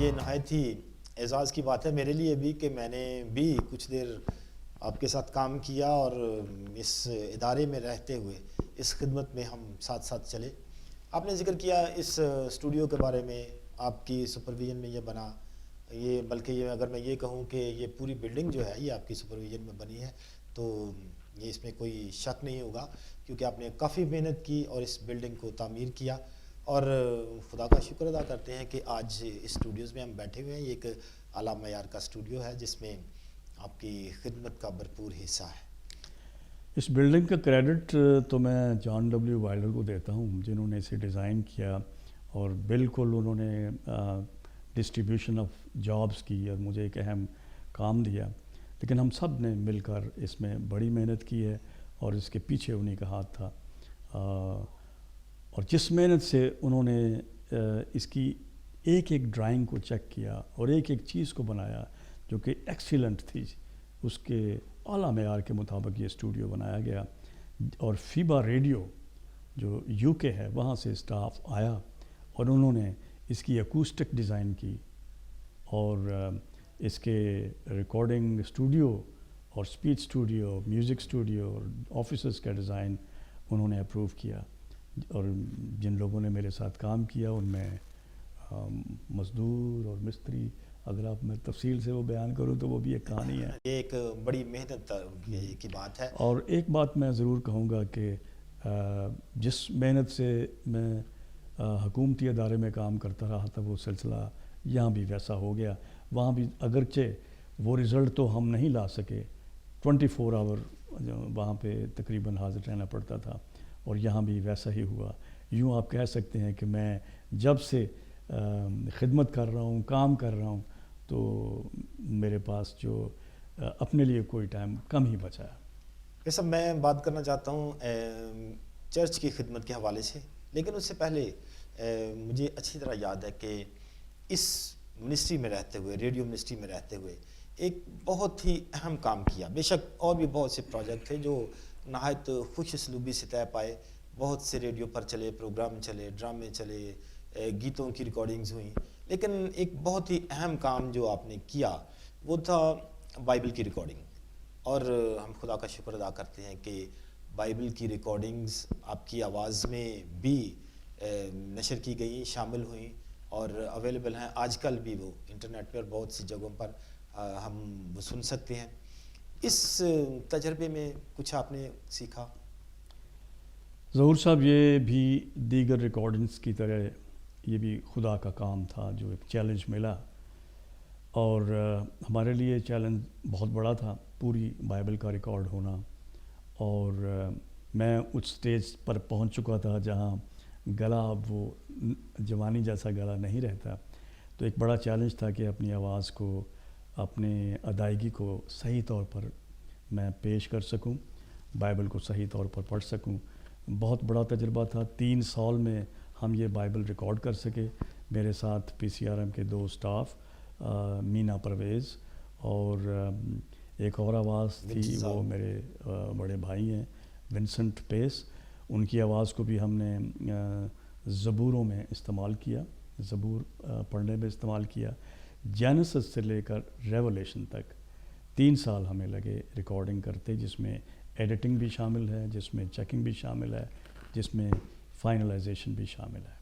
یہ نہایت ہی اعزاز کی بات ہے میرے لیے بھی کہ میں نے بھی کچھ دیر آپ کے ساتھ کام کیا اور اس ادارے میں رہتے ہوئے اس خدمت میں ہم ساتھ ساتھ چلے. آپ نے ذکر کیا اس اسٹوڈیو کے بارے میں، آپ کی سپرویژن میں یہ بنا، یہ بلکہ یہ اگر میں یہ کہوں کہ یہ پوری بلڈنگ جو ہے یہ آپ کی سپرویژن میں بنی ہے تو یہ اس میں کوئی شک نہیں ہوگا، کیونکہ آپ نے کافی محنت کی اور اس بلڈنگ کو تعمیر کیا. اور خدا کا شکر ادا کرتے ہیں کہ آج اسٹوڈیوز میں ہم بیٹھے ہوئے ہیں. یہ ایک اعلیٰ معیار کا اسٹوڈیو ہے جس میں آپ کی خدمت کا بھرپور حصہ ہے. اس بلڈنگ کا کریڈٹ تو میں جان ڈبلیو وائلر کو دیتا ہوں، جنہوں نے اسے ڈیزائن کیا اور بالکل انہوں نے ڈسٹریبیوشن آف جابس کی اور مجھے ایک اہم کام دیا. لیکن ہم سب نے مل کر اس میں بڑی محنت کی ہے اور اس کے پیچھے انہیں کا ہاتھ تھا. اور جس محنت سے انہوں نے اس کی ایک ایک ڈرائنگ کو چیک کیا اور ایک ایک چیز کو بنایا جو کہ ایکسیلنٹ تھی، اس کے اعلیٰ معیار کے مطابق یہ اسٹوڈیو بنایا گیا. اور فیبا ریڈیو جو یو کے ہے وہاں سے اسٹاف آیا اور انہوں نے اس کی اکوسٹک ڈیزائن کی اور اس کے ریکارڈنگ اسٹوڈیو اور اسپیچ اسٹوڈیو، میوزک اسٹوڈیو اور آفیسز کا ڈیزائن انہوں نے اپروو کیا. اور جن لوگوں نے میرے ساتھ کام کیا ان میں مزدور اور مستری، اگر آپ میں تفصیل سے وہ بیان کروں تو وہ بھی ایک کہانی ہے. یہ ایک بڑی محنت کی بات ہے. اور ایک بات میں ضرور کہوں گا کہ جس محنت سے میں حکومتی ادارے میں کام کرتا رہا تھا وہ سلسلہ یہاں بھی ویسا ہو گیا. وہاں بھی اگرچہ وہ رزلٹ تو ہم نہیں لا سکے، 24 آور وہاں پہ تقریباً حاضر رہنا پڑتا تھا، اور یہاں بھی ویسا ہی ہوا. یوں آپ کہہ سکتے ہیں کہ میں جب سے خدمت کر رہا ہوں، کام کر رہا ہوں، تو میرے پاس جو اپنے لیے کوئی ٹائم کم ہی بچا ہے. یہ سب میں بات کرنا چاہتا ہوں چرچ کی خدمت کے حوالے سے، لیکن اس سے پہلے مجھے اچھی طرح یاد ہے کہ اس منسٹری میں رہتے ہوئے، ریڈیو منسٹری میں رہتے ہوئے ایک بہت ہی اہم کام کیا. بے شک اور بھی بہت سے پروجیکٹ تھے جو نہایت خوش اسلوبی سے طے پائے. بہت سے ریڈیو پر چلے، پروگرام چلے، ڈرامے چلے، گیتوں کی ریکارڈنگز ہوئیں، لیکن ایک بہت ہی اہم کام جو آپ نے کیا وہ تھا بائبل کی ریکارڈنگ. اور ہم خدا کا شکر ادا کرتے ہیں کہ بائبل کی ریکارڈنگز آپ کی آواز میں بھی نشر کی گئیں، شامل ہوئیں اور اویلیبل ہیں. آج کل بھی وہ انٹرنیٹ پر بہت سی جگہوں پر ہم وہ سن سکتے ہیں. اس تجربے میں کچھ آپ نے سیکھا؟ ظہور صاحب، یہ بھی دیگر ریکارڈنگز کی طرح یہ بھی خدا کا کام تھا جو ایک چیلنج ملا، اور ہمارے لیے چیلنج بہت بڑا تھا، پوری بائبل کا ریکارڈ ہونا. اور میں اس سٹیج پر پہنچ چکا تھا جہاں گلا اب وہ جوانی جیسا گلا نہیں رہتا. تو ایک بڑا چیلنج تھا کہ اپنی آواز کو، اپنے ادائیگی کو صحیح طور پر میں پیش کر سکوں، بائبل کو صحیح طور پر پڑھ سکوں. بہت بڑا تجربہ تھا. 3 سال میں ہم یہ بائبل ریکارڈ کر سکے. میرے ساتھ PCRM کے 2 اسٹاف، مینا پرویز اور ایک اور آواز تھی، وہ میرے بڑے بھائی ہیں ونسنٹ پیس. ان کی آواز کو بھی ہم نے زبوروں میں استعمال کیا، زبور پڑھنے میں استعمال کیا. جینسس سے لے کر ریولیشن تک 3 سال ہمیں لگے ریکارڈنگ کرتے، جس میں ایڈیٹنگ بھی شامل ہے، جس میں چیکنگ بھی شامل ہے، جس میں فائنلائزیشن بھی شامل ہے.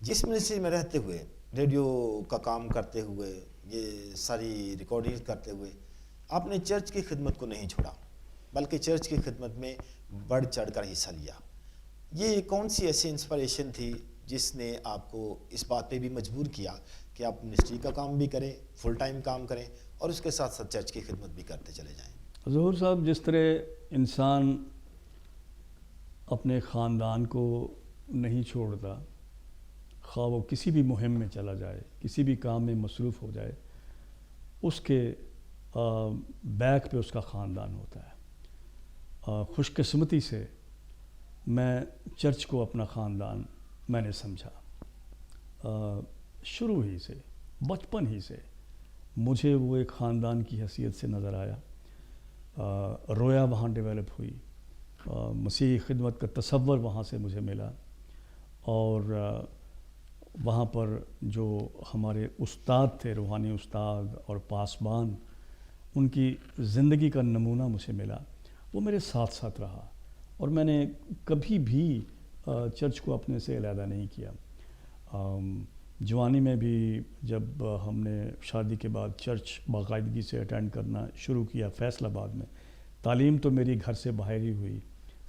جس منسٹری میں رہتے ہوئے، ریڈیو کا کام کرتے ہوئے، یہ ساری ریکارڈنگ کرتے ہوئے، آپ نے چرچ کی خدمت کو نہیں چھوڑا، بلکہ چرچ کی خدمت میں بڑھ چڑھ کر حصہ لیا. یہ کون سی ایسی انسپریشن تھی جس نے آپ کو اس بات پہ بھی مجبور کیا کہ آپ منسٹری کا کام بھی کریں، فل ٹائم کام کریں اور اس کے ساتھ ساتھ چرچ کی خدمت بھی کرتے چلے جائیں؟ ظہور صاحب، جس طرح انسان اپنے خاندان کو نہیں چھوڑتا، خواہ وہ کسی بھی مہم میں چلا جائے، کسی بھی کام میں مصروف ہو جائے، اس کے بیک پہ اس کا خاندان ہوتا ہے۔ خوش قسمتی سے میں چرچ کو اپنا خاندان میں نے سمجھا۔ شروع ہی سے، بچپن ہی سے مجھے وہ ایک خاندان کی حیثیت سے نظر آیا۔ رویا وہاں ڈیولپ ہوئی، مسیحی خدمت کا تصور وہاں سے مجھے ملا، اور وہاں پر جو ہمارے استاد تھے، روحانی استاد اور پاسبان، ان کی زندگی کا نمونہ مجھے ملا، وہ میرے ساتھ ساتھ رہا، اور میں نے کبھی بھی چرچ کو اپنے سے علیحدہ نہیں کیا۔ جوانی میں بھی جب ہم نے شادی کے بعد چرچ باقاعدگی سے اٹینڈ کرنا شروع کیا فیصل آباد میں، تعلیم تو میری گھر سے باہر ہی ہوئی،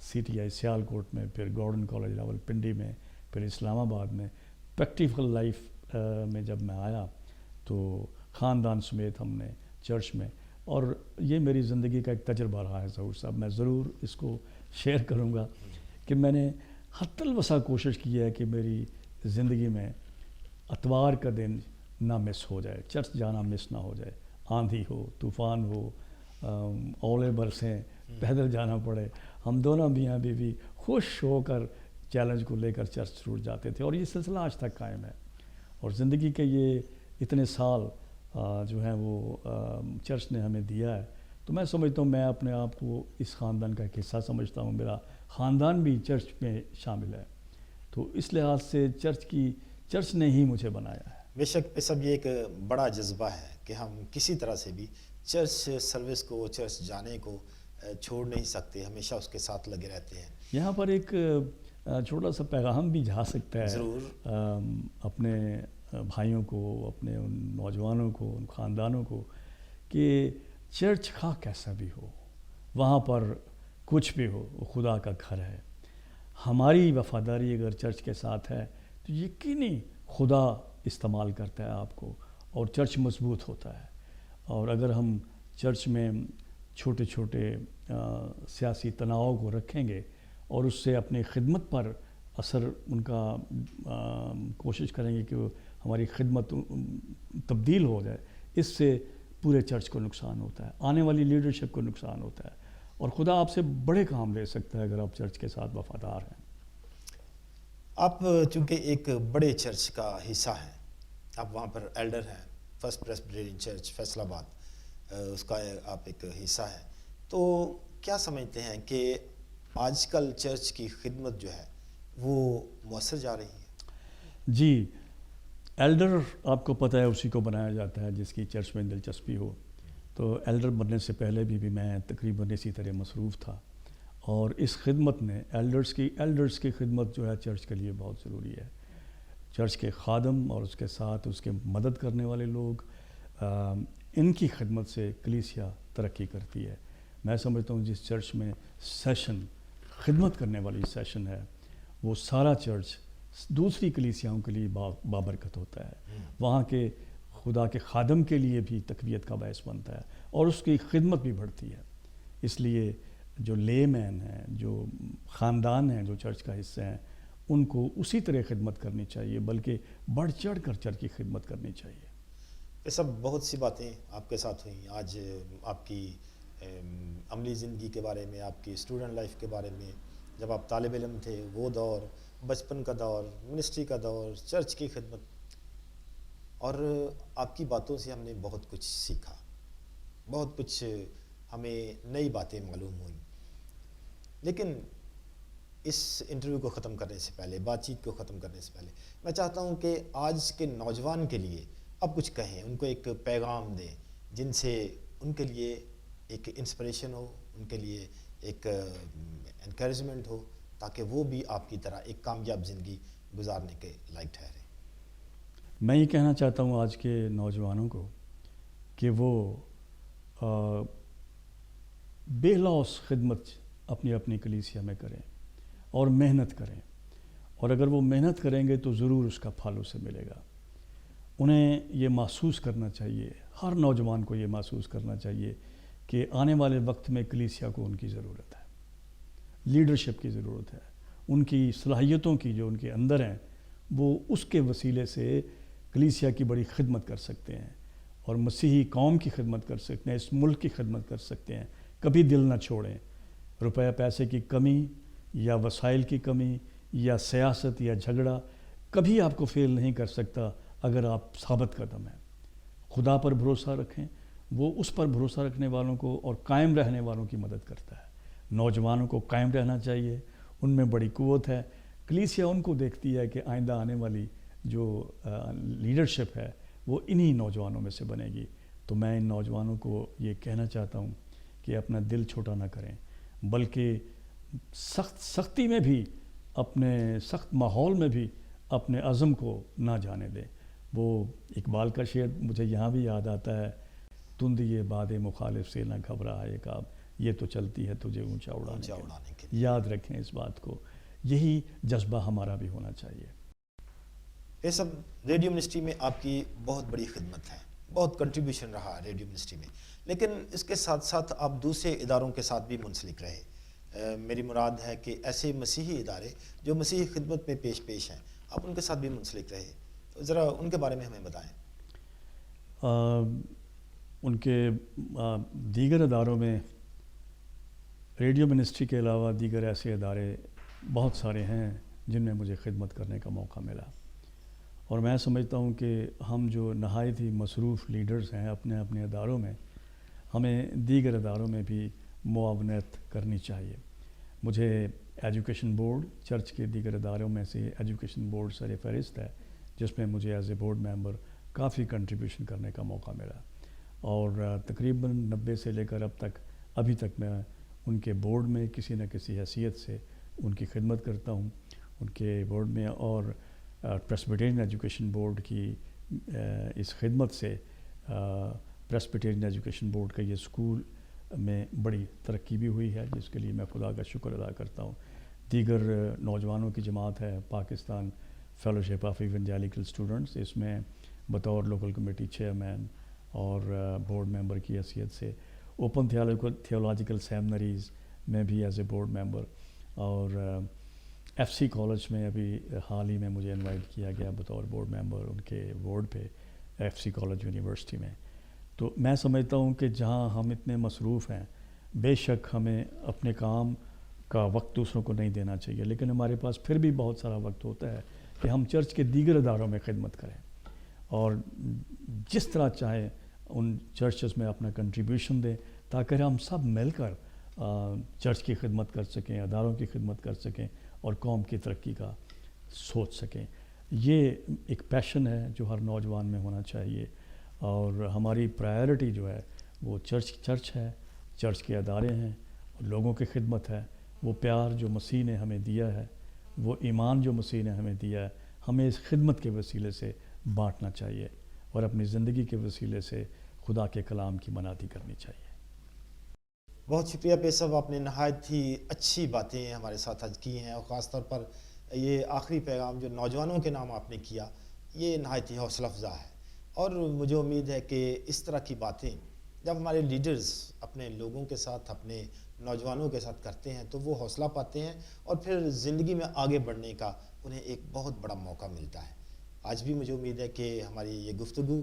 CTI سیال کوٹ میں، پھر گورڈن کالج راولپنڈی میں، پھر اسلام آباد میں۔ پریکٹیکل لائف میں جب میں آیا تو خاندان سمیت ہم نے چرچ میں، اور یہ میری زندگی کا ایک تجربہ رہا ہے ظہور صاحب، میں ضرور اس کو شیئر کروں گا کہ میں نے حتی الوسع کوشش کی ہے کہ میری زندگی میں اتوار کا دن نہ مس ہو جائے، چرچ جانا مس نہ ہو جائے، آندھی ہو، طوفان ہو، اولے برسیں، پیدل جانا پڑے، ہم دونوں میاں بیوی خوش ہو کر چیلنج کو لے کر چرچ ضرور جاتے تھے، اور یہ سلسلہ آج تک قائم ہے۔ اور زندگی کے یہ اتنے سال جو ہیں وہ چرچ نے ہمیں دیا ہے، تو میں سمجھتا ہوں میں اپنے آپ کو اس خاندان کا ایک حصہ سمجھتا ہوں، میرا خاندان بھی چرچ میں شامل ہے، تو اس لحاظ سے چرچ نے ہی مجھے بنایا ہے۔ بے شک سب یہ ایک بڑا جذبہ ہے کہ ہم کسی طرح سے بھی چرچ سروس کو، چرچ جانے کو چھوڑ نہیں سکتے، ہمیشہ اس کے ساتھ لگے رہتے ہیں۔ یہاں پر ایک چھوٹا سا پیغام بھی جا سکتا ہے ضرور اپنے بھائیوں کو، اپنے ان نوجوانوں کو، ان خاندانوں کو، کہ چرچ خواہ کیسا بھی ہو، وہاں پر کچھ بھی ہو، وہ خدا کا گھر ہے۔ ہماری وفاداری اگر چرچ کے ساتھ ہے تو یقینی خدا استعمال کرتا ہے آپ کو، اور چرچ مضبوط ہوتا ہے۔ اور اگر ہم چرچ میں چھوٹے چھوٹے سیاسی تناؤ کو رکھیں گے اور اس سے اپنی خدمت پر اثر ان کا کوشش کریں گے کہ ہماری خدمت تبدیل ہو جائے، اس سے پورے چرچ کو نقصان ہوتا ہے، آنے والی لیڈرشپ کو نقصان ہوتا ہے، اور خدا آپ سے بڑے کام لے سکتا ہے اگر آپ چرچ کے ساتھ وفادار ہیں۔ آپ چونکہ ایک بڑے چرچ کا حصہ ہیں، آپ وہاں پر ایلڈر ہیں، فرسٹ پریسبیٹرین چرچ فیصل آباد، اس کا آپ ایک حصہ ہیں، تو کیا سمجھتے ہیں کہ آج کل چرچ کی خدمت جو ہے وہ مؤثر جا رہی ہے؟ جی، ایلڈر آپ کو پتہ ہے اسی کو بنایا جاتا ہے جس کی چرچ میں دلچسپی ہو، تو ایلڈر بننے سے پہلے بھی میں تقریباً اسی طرح مصروف تھا، اور اس خدمت نے ایلڈرز کی خدمت جو ہے چرچ کے لیے بہت ضروری ہے۔ چرچ کے خادم اور اس کے ساتھ اس کے مدد کرنے والے لوگ، ان کی خدمت سے کلیسیا ترقی کرتی ہے۔ میں سمجھتا ہوں جس چرچ میں سیشن خدمت کرنے والی سیشن ہے، وہ سارا چرچ دوسری کلیسیاؤں کے لیے بابرکت ہوتا ہے، وہاں کے خدا کے خادم کے لیے بھی تقویت کا باعث بنتا ہے، اور اس کی خدمت بھی بڑھتی ہے۔ اس لیے جو لے مین ہیں، جو خاندان ہیں، جو چرچ کا حصہ ہیں، ان کو اسی طرح خدمت کرنی چاہیے، بلکہ بڑھ چڑھ کر چرچ کی خدمت کرنی چاہیے۔ یہ سب بہت سی باتیں آپ کے ساتھ ہوئیں آج، آپ کی عملی زندگی کے بارے میں، آپ کی اسٹوڈنٹ لائف کے بارے میں، جب آپ طالب علم تھے وہ دور، بچپن کا دور، منسٹری کا دور، چرچ کی خدمت، اور آپ کی باتوں سے ہم نے بہت کچھ سیکھا، بہت کچھ ہمیں نئی باتیں معلوم ہوئیں۔ لیکن اس انٹرویو کو ختم کرنے سے پہلے، بات چیت کو ختم کرنے سے پہلے، میں چاہتا ہوں کہ آج کے نوجوان کے لیے اب کچھ کہیں، ان کو ایک پیغام دیں جن سے ان کے لیے ایک انسپریشن ہو، ان کے لیے ایک انکریجمنٹ ہو، تاکہ وہ بھی آپ کی طرح ایک کامیاب زندگی گزارنے کے لائق ٹھہرے۔ میں یہ کہنا چاہتا ہوں آج کے نوجوانوں کو کہ وہ بے لوث خدمت اپنی اپنی کلیسیا میں کریں اور محنت کریں، اور اگر وہ محنت کریں گے تو ضرور اس کا پھل اسے ملے گا۔ انہیں یہ محسوس کرنا چاہیے، ہر نوجوان کو یہ محسوس کرنا چاہیے کہ آنے والے وقت میں کلیسیا کو ان کی ضرورت ہے، لیڈرشپ کی ضرورت ہے، ان کی صلاحیتوں کی جو ان کے اندر ہیں وہ اس کے وسیلے سے کلیسیا کی بڑی خدمت کر سکتے ہیں اور مسیحی قوم کی خدمت کر سکتے ہیں، اس ملک کی خدمت کر سکتے ہیں. کبھی دل نہ چھوڑیں. روپے پیسے کی کمی یا وسائل کی کمی یا سیاست یا جھگڑا کبھی آپ کو فیل نہیں کر سکتا اگر آپ ثابت قدم ہیں. خدا پر بھروسہ رکھیں، وہ اس پر بھروسہ رکھنے والوں کو اور قائم رہنے والوں کی مدد کرتا ہے. نوجوانوں کو قائم رہنا چاہیے، ان میں بڑی قوت ہے. کلیسیا ان کو دیکھتی ہے کہ آئندہ آنے والی جو لیڈرشپ ہے وہ انہی نوجوانوں میں سے بنے گی. تو میں ان نوجوانوں کو یہ کہنا چاہتا ہوں کہ اپنا دل چھوٹا نہ کریں، بلکہ سختی میں بھی، اپنے سخت ماحول میں بھی اپنے عزم کو نہ جانے دیں. وہ اقبال کا شعر مجھے یہاں بھی یاد آتا ہے، تند یہ باد مخالف سے نہ گھبرائے کعب، یہ تو چلتی ہے تجھے اونچا اڑانے کے لیے. یاد رکھیں اس بات کو، یہی جذبہ ہمارا بھی ہونا چاہیے. یہ سب ریڈیو منسٹری میں آپ کی بہت بڑی خدمت ہے، بہت کنٹریبیوشن رہا ریڈیو منسٹری میں، لیکن اس کے ساتھ ساتھ آپ دوسرے اداروں کے ساتھ بھی منسلک رہے. میری مراد ہے کہ ایسے مسیحی ادارے جو مسیحی خدمت میں پیش ہیں، آپ ان کے ساتھ بھی منسلک رہے. تو ذرا ان کے بارے میں ہمیں بتائیں. ان کے دیگر اداروں میں ریڈیو منسٹری کے علاوہ دیگر ایسے ادارے بہت سارے ہیں جن میں مجھے خدمت کرنے کا موقع ملا، اور میں سمجھتا ہوں کہ ہم جو نہایت ہی مصروف لیڈرز ہیں اپنے اپنے اداروں میں، ہمیں دیگر اداروں میں بھی معاونت کرنی چاہیے. مجھے ایجوکیشن بورڈ، چرچ کے دیگر اداروں میں سے ایجوکیشن بورڈ سر فہرست ہے، جس میں مجھے as a board member coffee contribution کرنے کا موقع ملا، اور تقریباً 90 سے لے کر ابھی تک میں ان کے بورڈ میں کسی نہ کسی حیثیت سے ان کی خدمت کرتا ہوں ان کے بورڈ میں. اور پریسبیٹرین ایجوکیشن بورڈ کی اس خدمت سے پریسبیٹرین ایجوکیشن بورڈ کا یہ اسکول میں بڑی ترقی بھی ہوئی ہے، جس کے لیے میں خدا کا شکر ادا کرتا ہوں. دیگر نوجوانوں کی جماعت ہے پاکستان فیلوشپ آف ایونجیلیکل اسٹوڈنٹس، اس میں بطور لوکل کمیٹی چیئرمین اور بورڈ ممبر کی حیثیت سے. اوپن تھیولوجیکل سیمنریز میں بھی ایز اے بورڈ ممبر، اور ایف سی کالج میں ابھی حال ہی میں مجھے انوائٹ کیا گیا بطور بورڈ ممبر ان کے بورڈ پہ، ایف سی کالج یونیورسٹی میں. تو میں سمجھتا ہوں کہ جہاں ہم اتنے مصروف ہیں، بے شک ہمیں اپنے کام کا وقت دوسروں کو نہیں دینا چاہیے، لیکن ہمارے پاس پھر بھی بہت سارا وقت ہوتا ہے کہ ہم چرچ کے دیگر اداروں میں خدمت کریں، اور جس طرح چاہیں ان چرچز میں اپنا کنٹریبیوشن دیں، تاکہ ہم سب مل کر چرچ کی خدمت کر سکیں، اداروں کی خدمت کر سکیں، اور قوم کی ترقی کا سوچ سکیں. یہ ایک پیشن ہے جو ہر نوجوان میں ہونا چاہیے، اور ہماری پرائیورٹی جو ہے وہ چرچ ہے، چرچ کے ادارے ہیں، لوگوں کی خدمت ہے. وہ پیار جو مسیح نے ہمیں دیا ہے، وہ ایمان جو مسیح نے ہمیں دیا ہے، ہمیں اس خدمت کے وسیلے سے بانٹنا چاہیے، اور اپنی زندگی کے وسیلے سے خدا کے کلام کی منادی کرنی چاہیے. بہت شکریہ پیر صاحب، آپ نے نہایت ہی اچھی باتیں ہمارے ساتھ آج کی ہیں، اور خاص طور پر یہ آخری پیغام جو نوجوانوں کے نام آپ نے کیا، یہ نہایت ہی حوصلہ افزا ہے. اور مجھے امید ہے کہ اس طرح کی باتیں جب ہمارے لیڈرز اپنے لوگوں کے ساتھ، اپنے نوجوانوں کے ساتھ کرتے ہیں، تو وہ حوصلہ پاتے ہیں، اور پھر زندگی میں آگے بڑھنے کا انہیں ایک بہت بڑا موقع ملتا ہے. آج بھی مجھے امید ہے کہ ہماری یہ گفتگو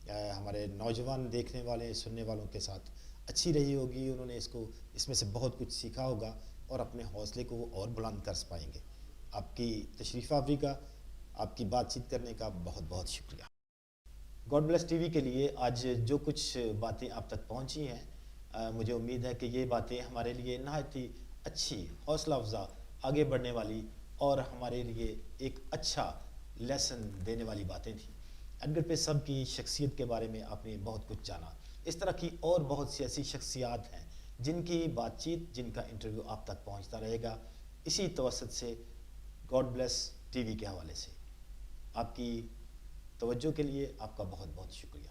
ہمارے نوجوان دیکھنے والے، سننے والوں کے ساتھ اچھی رہی ہوگی. انہوں نے اس میں سے بہت کچھ سیکھا ہوگا، اور اپنے حوصلے کو وہ اور بلند کر پائیں گے. آپ کی تشریف آوری کا، آپ کی بات چیت کرنے کا بہت بہت شکریہ. گاڈ بلیس ٹی وی کے لیے آج جو کچھ باتیں آپ تک پہنچی ہیں، مجھے امید ہے کہ یہ باتیں ہمارے لیے نہایت ہی اچھی، حوصلہ افزا، آگے بڑھنے والی، اور ہمارے لیے ایک اچھا لیسن دینے والی باتیں تھیں. ایڈگر پیج صاحب کی شخصیت کے بارے میں آپ نے بہت کچھ جانا. اس طرح کی اور بہت سی ایسی شخصیات ہیں جن کی بات چیت، جن کا انٹرویو آپ تک پہنچتا رہے گا، اسی توسط سے گاڈ بلیس ٹی وی کے حوالے سے. آپ کی توجہ کے لیے آپ کا بہت بہت شکریہ.